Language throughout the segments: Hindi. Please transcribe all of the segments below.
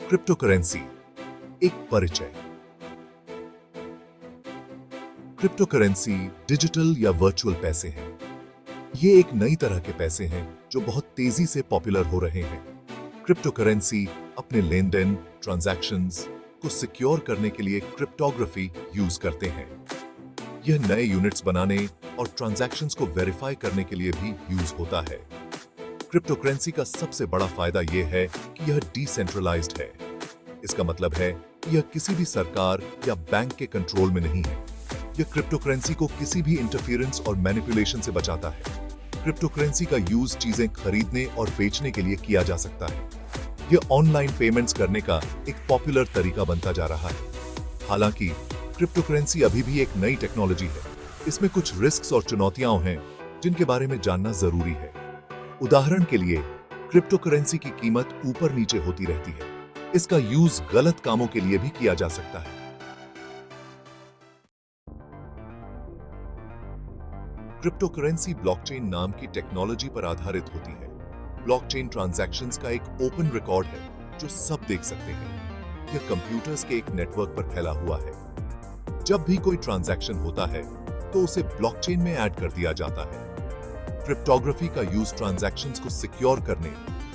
क्रिप्टोकरेंसी एक परिचय। क्रिप्टोकरेंसी डिजिटल या वर्चुअल पैसे हैं। ये एक नई तरह के पैसे हैं जो बहुत तेजी से पॉपुलर हो रहे हैं। क्रिप्टोकरेंसी अपने लेन देन ट्रांजैक्शंस को सिक्योर करने के लिए क्रिप्टोग्राफी यूज करते हैं। यह नए यूनिट्स बनाने और ट्रांजैक्शंस को वेरीफाई करने के लिए भी यूज होता है। क्रिप्टोकरेंसी का सबसे बड़ा फायदा यह है कि यह डिसेंट्रलाइज्ड है। इसका मतलब है कि यह किसी भी सरकार या बैंक के कंट्रोल में नहीं है। यह क्रिप्टोकरेंसी को किसी भी इंटरफेरेंस और मैनिपुलेशन से बचाता है। क्रिप्टोकरेंसी का यूज चीजें खरीदने और बेचने के लिए किया जा सकता है। यह ऑनलाइन पेमेंट्स करने का एक पॉपुलर तरीका बनता जा रहा है। हालांकि क्रिप्टोकरेंसी अभी भी एक नई टेक्नोलॉजी है। इसमें कुछ रिस्क्स और चुनौतियां हैं जिनके बारे में जानना जरूरी है। उदाहरण के लिए, क्रिप्टोकरेंसी की कीमत ऊपर नीचे होती रहती है। इसका यूज गलत कामों के लिए भी किया जा सकता है। क्रिप्टोकरेंसी ब्लॉकचेन नाम की टेक्नोलॉजी पर आधारित होती है। ब्लॉकचेन ट्रांजैक्शंस का एक ओपन रिकॉर्ड है जो सब देख सकते हैं। यह कंप्यूटर्स के एक नेटवर्क पर फैला हुआ है। जब भी कोई ट्रांजैक्शन होता है तो उसे ब्लॉकचेन में ऐड कर दिया जाता है। क्रिप्टोग्राफी का यूज ट्रांजैक्शंस को सिक्योर करने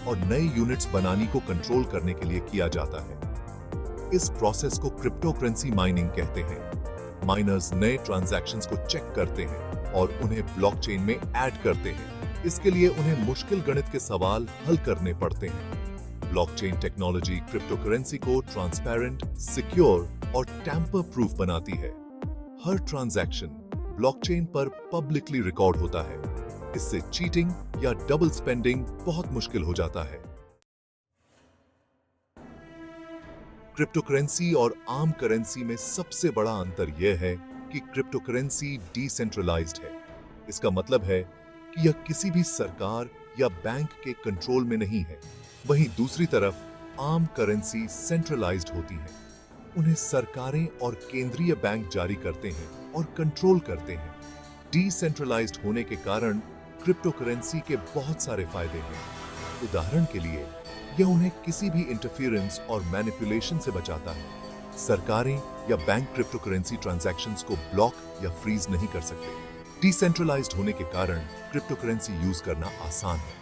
और नए यूनिट्स बनाने को कंट्रोल करने के लिए किया जाता है। इस प्रोसेस को क्रिप्टोकरेंसी माइनिंग कहते हैं। माइनर्स नए ट्रांजैक्शंस को चेक करते हैं और उन्हें ब्लॉकचेन में ऐड करते हैं। इसके लिए उन्हें मुश्किल गणित के सवाल हल करने पड़ते हैं। ब्लॉकचेन टेक्नोलॉजी क्रिप्टोकरेंसी को ट्रांसपेरेंट, सिक्योर और टैम्पर प्रूफ बनाती है। हर ट्रांजैक्शन ब्लॉकचेन पर पब्लिकली रिकॉर्ड होता है। इससे चीटिंग या डबल स्पेंडिंग बहुत मुश्किल हो जाता है। क्रिप्टोकरेंसी और आम करेंसी में सबसे बड़ा अंतर यह है कि क्रिप्टोकरेंसी डिसेंट्रलाइज्ड है। इसका मतलब है कि यह किसी भी सरकार या बैंक के कंट्रोल में नहीं है। वहीं दूसरी तरफ आम करेंसी सेंट्रलाइज्ड होती है। उन्हें सरकारें और केंद्रीय बैंक जारी करते हैं और कंट्रोल करते हैं। डिसेंट्रलाइज्ड होने के कारण क्रिप्टोकरेंसी के बहुत सारे फायदे हैं। उदाहरण के लिए, यह उन्हें किसी भी इंटरफेरेंस और मैनिपुलेशन से बचाता है। सरकारें या बैंक क्रिप्टोकरेंसी ट्रांजैक्शंस को ब्लॉक या फ्रीज नहीं कर सकते। डिसेंट्रलाइज्ड होने के कारण क्रिप्टोकरेंसी यूज करना आसान है।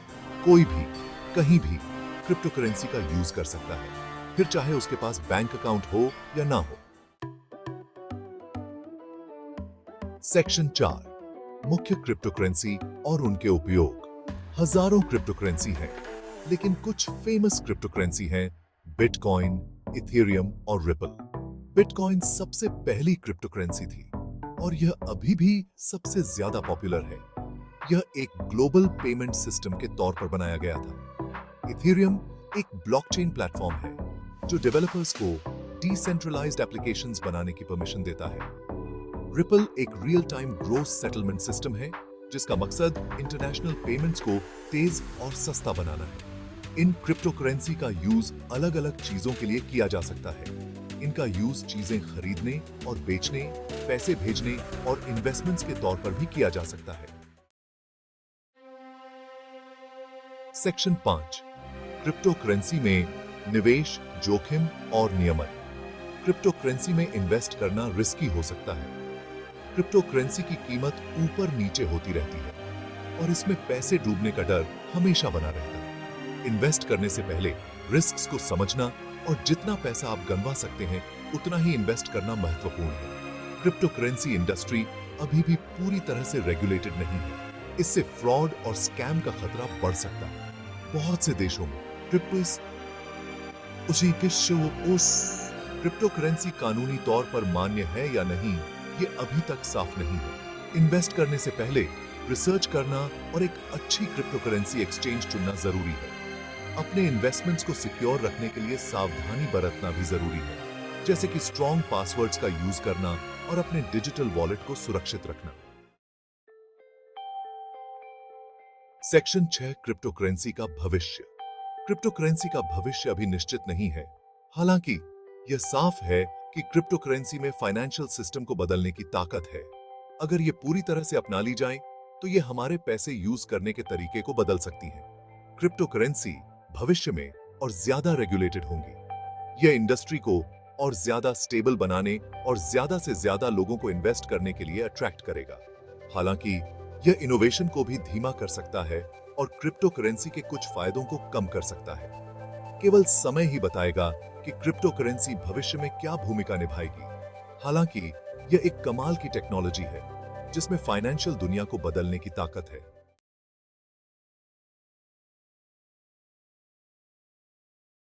कोई भी कहीं भी क्रिप्टोकरेंसी का यूज कर सकता है, फिर चाहे उसके पास बैंक अकाउंट हो या ना हो। सेक्शन 4, मुख्य क्रिप्टोकरेंसी और उनके उपयोग। हजारों क्रिप्टोकरेंसी हैं, लेकिन कुछ फेमस क्रिप्टोकरेंसी हैं बिटकॉइन, इथेरियम और रिपल। बिटकॉइन सबसे पहली क्रिप्टोकरेंसी थी और यह अभी भी सबसे ज्यादा पॉपुलर है। यह एक ग्लोबल पेमेंट सिस्टम के तौर पर बनाया गया था। इथेरियम एक ब्लॉकचेन प्लेटफॉर्म है जो डेवलपर्स को डिसेंट्रलाइज्ड एप्लीकेशंस बनाने की परमिशन देता है। रिपल एक real time gross settlement system है जिसका मकसद इंटरनेशनल पेमेंट्स को तेज और सस्ता बनाना है। इन क्रिप्टोकरेंसी का यूज अलग अलग चीजों के लिए किया जा सकता है। इनका यूज चीजें खरीदने और बेचने, पैसे भेजने और इन्वेस्टमेंट्स के तौर पर भी किया जा सकता है। सेक्शन 5, क्रिप्टोकरेंसी में निवेश, जोखिम और नियमन। क्रिप्टोकरेंसी में इन्वेस्ट करना रिस्की हो सकता है। क्रिप्टोकरेंसी की कीमत ऊपर नीचे होती रहती है और इसमें पैसे डूबने का डर हमेशा बना रहता है। इन्वेस्ट करने से पहले रिस्क्स को समझना और जितना पैसा आप गंवा सकते हैं उतना ही इन्वेस्ट करना महत्वपूर्ण है। क्रिप्टोकरेंसी इंडस्ट्री अभी भी पूरी तरह से रेगुलेटेड नहीं है। इससे फ्रॉड और स्कैम का खतरा बढ़ सकता है। बहुत से देशों में क्रिप्टोकरेंसी कानूनी तौर पर मान्य है या नहीं, ये अभी तक साफ नहीं है। इन्वेस्ट करने से पहले रिसर्च करना और एक अच्छी क्रिप्टोकरेंसी एक्सचेंज चुनना जरूरी है। अपने इन्वेस्टमेंट्स को सिक्योर रखने के लिए सावधानी बरतना भी जरूरी है, जैसे कि स्ट्रॉन्ग पासवर्ड्स का यूज करना और अपने डिजिटल वॉलेट को सुरक्षित रखना। सेक्शन 6, क्रिप्टोकरेंसी का भविष्य। क्रिप्टोकरेंसी का भविष्य अभी निश्चित नहीं है। हालांकि यह साफ है कि क्रिप्टोकरेंसी में फाइनेंशियल सिस्टम को बदलने की ताकत है। अगर ये पूरी तरह से अपना ली जाए तो ये हमारे पैसे यूज करने के तरीके को बदल सकती है। क्रिप्टोकरेंसी भविष्य में और ज्यादा रेगुलेटेड होंगी। यह इंडस्ट्री को और ज्यादा स्टेबल बनाने और ज्यादा से ज्यादा लोगों को इन्वेस्ट करने के लिए अट्रैक्ट करेगा। हालांकि यह इनोवेशन को भी धीमा कर सकता है और क्रिप्टो करेंसी के कुछ फायदों को कम कर सकता है। केवल समय ही बताएगा कि क्रिप्टो करेंसी भविष्य में क्या भूमिका निभाएगी। हालांकि यह एक कमाल की टेक्नोलॉजी है जिसमें फाइनेंशियल दुनिया को बदलने की ताकत है।